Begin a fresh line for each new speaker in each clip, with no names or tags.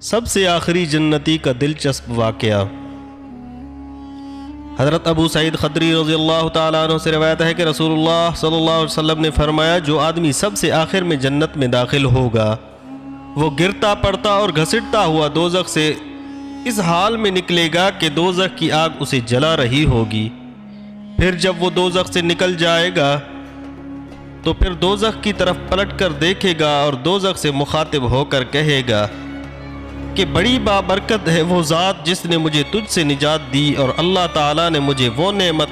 سب سے آخری جنتی کا دلچسپ واقعہ۔ حضرت ابو سعید خدری رضی اللہ تعالیٰ عنہ سے روایت ہے کہ رسول اللہ صلی اللہ علیہ وسلم نے فرمایا، جو آدمی سب سے آخر میں جنت میں داخل ہوگا وہ گرتا پڑتا اور گھسٹتا ہوا دوزخ سے اس حال میں نکلے گا کہ دوزخ کی آگ اسے جلا رہی ہوگی۔ پھر جب وہ دوزخ سے نکل جائے گا تو پھر دوزخ کی طرف پلٹ کر دیکھے گا اور دوزخ سے مخاطب ہو کر کہے گا کہ بڑی بابرکت ہے وہ ذات جس نے مجھے تجھ سے نجات دی، اور اللہ تعالیٰ نے مجھے وہ نعمت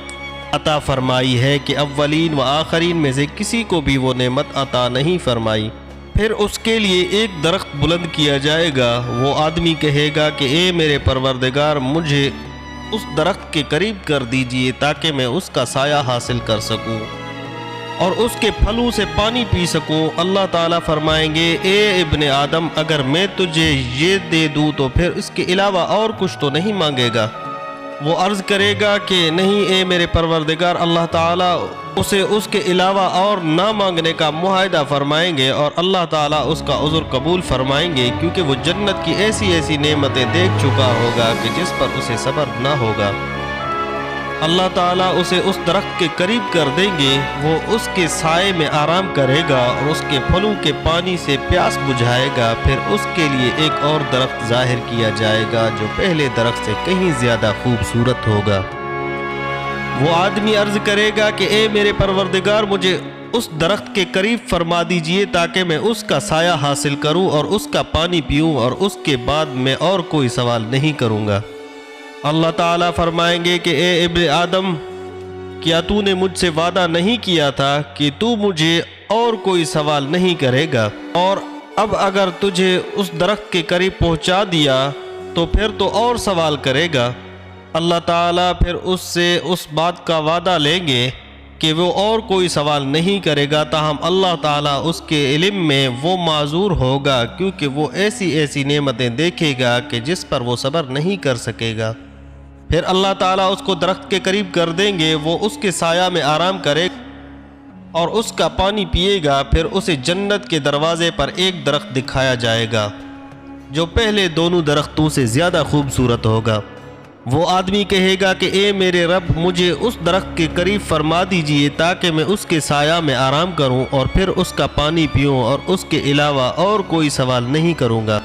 عطا فرمائی ہے کہ اولین و آخرین میں سے کسی کو بھی وہ نعمت عطا نہیں فرمائی۔ پھر اس کے لیے ایک درخت بلند کیا جائے گا، وہ آدمی کہے گا کہ اے میرے پروردگار، مجھے اس درخت کے قریب کر دیجئے تاکہ میں اس کا سایہ حاصل کر سکوں اور اس کے پھلوں سے پانی پی سکوں۔ اللہ تعالیٰ فرمائیں گے، اے ابن آدم، اگر میں تجھے یہ دے دوں تو پھر اس کے علاوہ اور کچھ تو نہیں مانگے گا؟ وہ عرض کرے گا کہ نہیں اے میرے پروردگار۔ اللہ تعالیٰ اسے اس کے علاوہ اور نہ مانگنے کا معاہدہ فرمائیں گے اور اللہ تعالیٰ اس کا عذر قبول فرمائیں گے، کیونکہ وہ جنت کی ایسی ایسی نعمتیں دیکھ چکا ہوگا کہ جس پر اسے صبر نہ ہوگا۔ اللہ تعالیٰ اسے اس درخت کے قریب کر دیں گے، وہ اس کے سائے میں آرام کرے گا اور اس کے پھلوں کے پانی سے پیاس بجھائے گا۔ پھر اس کے لیے ایک اور درخت ظاہر کیا جائے گا جو پہلے درخت سے کہیں زیادہ خوبصورت ہوگا۔ وہ آدمی عرض کرے گا کہ اے میرے پروردگار، مجھے اس درخت کے قریب فرما دیجئے تاکہ میں اس کا سایہ حاصل کروں اور اس کا پانی پیوں، اور اس کے بعد میں اور کوئی سوال نہیں کروں گا۔ اللہ تعالیٰ فرمائیں گے کہ اے ابن آدم، کیا تو نے مجھ سے وعدہ نہیں کیا تھا کہ تو مجھے اور کوئی سوال نہیں کرے گا؟ اور اب اگر تجھے اس درخت کے قریب پہنچا دیا تو پھر تو اور سوال کرے گا۔ اللہ تعالیٰ پھر اس سے اس بات کا وعدہ لیں گے کہ وہ اور کوئی سوال نہیں کرے گا، تاہم اللہ تعالیٰ اس کے علم میں وہ معذور ہوگا، کیونکہ وہ ایسی ایسی نعمتیں دیکھے گا کہ جس پر وہ صبر نہیں کر سکے گا۔ پھر اللہ تعالیٰ اس کو درخت کے قریب کر دیں گے، وہ اس کے سایہ میں آرام کرے اور اس کا پانی پیے گا۔ پھر اسے جنت کے دروازے پر ایک درخت دکھایا جائے گا جو پہلے دونوں درختوں سے زیادہ خوبصورت ہوگا۔ وہ آدمی کہے گا کہ اے میرے رب، مجھے اس درخت کے قریب فرما دیجئے تاکہ میں اس کے سایہ میں آرام کروں اور پھر اس کا پانی پیوں اور اس کے علاوہ اور کوئی سوال نہیں کروں گا۔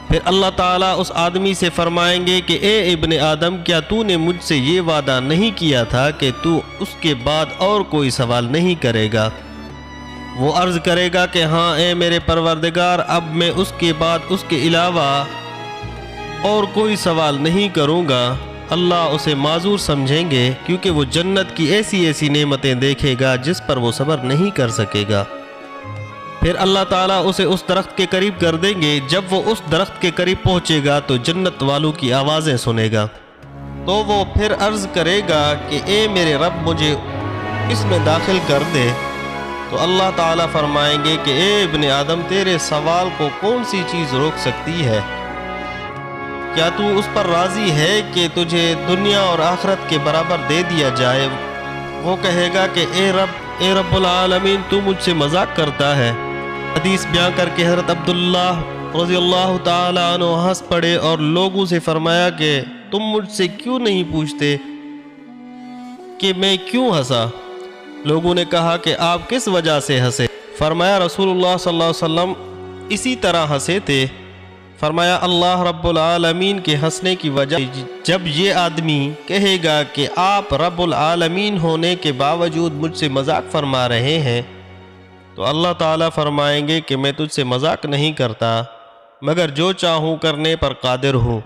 پھر اللہ تعالیٰ اس آدمی سے فرمائیں گے کہ اے ابن آدم، کیا تو نے مجھ سے یہ وعدہ نہیں کیا تھا کہ تو اس کے بعد اور کوئی سوال نہیں کرے گا؟ وہ عرض کرے گا کہ ہاں اے میرے پروردگار، اب میں اس کے بعد اس کے علاوہ اور کوئی سوال نہیں کروں گا۔ اللہ اسے معذور سمجھیں گے، کیونکہ وہ جنت کی ایسی ایسی نعمتیں دیکھے گا جس پر وہ صبر نہیں کر سکے گا۔ پھر اللہ تعالیٰ اسے اس درخت کے قریب کر دیں گے۔ جب وہ اس درخت کے قریب پہنچے گا تو جنت والوں کی آوازیں سنے گا، تو وہ پھر عرض کرے گا کہ اے میرے رب، مجھے اس میں داخل کر دے۔ تو اللہ تعالیٰ فرمائیں گے کہ اے ابن آدم، تیرے سوال کو کون سی چیز روک سکتی ہے؟ کیا تو اس پر راضی ہے کہ تجھے دنیا اور آخرت کے برابر دے دیا جائے؟ وہ کہے گا کہ اے رب العالمین، تو مجھ سے مذاق کرتا ہے۔ حدیث بیان کر کے حضرت عبداللہ رضی اللہ تعالیٰ عنہ ہنس پڑے اور لوگوں سے فرمایا کہ تم مجھ سے کیوں نہیں پوچھتے کہ میں کیوں ہنسا؟ لوگوں نے کہا کہ آپ کس وجہ سے ہنسے؟ فرمایا رسول اللہ صلی اللہ علیہ وسلم اسی طرح ہنسے تھے۔ فرمایا اللہ رب العالمین کے ہنسنے کی وجہ، جب یہ آدمی کہے گا کہ آپ رب العالمین ہونے کے باوجود مجھ سے مذاق فرما رہے ہیں، تو اللہ تعالیٰ فرمائیں گے کہ میں تجھ سے مذاق نہیں کرتا، مگر جو چاہوں کرنے پر قادر ہوں۔